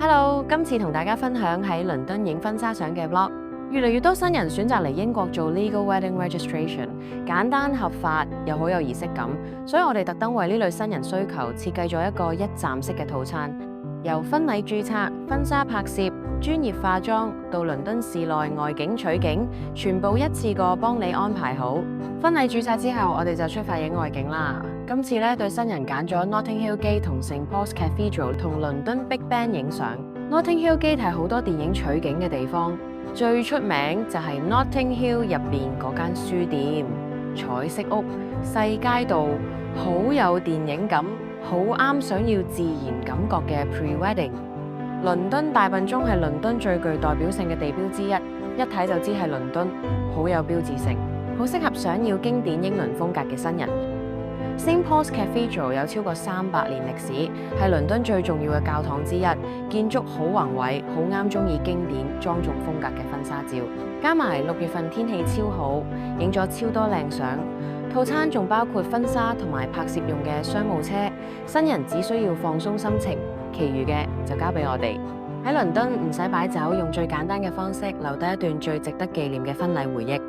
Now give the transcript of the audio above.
Hello，今次同大家分享喺倫敦影婚紗相嘅 vlog。越嚟越多新人選擇嚟英國做 legal wedding registration， 簡單合法又好有儀式感，所以我哋特登為呢類新人需求設計咗一個一站式嘅套餐，由婚禮註冊、婚紗拍攝、專業化妝到倫敦市內外景取景，全部一次過幫你安排好。婚禮註冊之後，我哋就出發影外景啦。今次咧對新人揀咗 Notting Hill Gate 同 St Paul's Cathedral 同倫敦 Big Ben 影相。Notting Hill Gate 係好多電影取景嘅地方，最出名就係 Notting Hill 入邊嗰間書店、彩色屋、細街道，好有電影感，好啱想要自然感覺嘅 pre-wedding。倫敦大笨鐘係倫敦最具代表性嘅地標之一，一睇就知係倫敦，好有標誌性，好適合想要經典英倫風格嘅新人。St Paul's Cathedral 有超過300年歷史，係倫敦最重要嘅教堂之一，建築好宏偉，好啱中意經典莊重風格嘅婚紗照。加埋6月份天氣超好，影咗超多靚相。套餐仲包括婚紗同埋拍攝用嘅商務車，新人只需要放鬆心情，其餘嘅就交俾我哋。喺倫敦唔使擺酒，用最簡單嘅方式留低一段最值得紀念嘅婚禮回憶。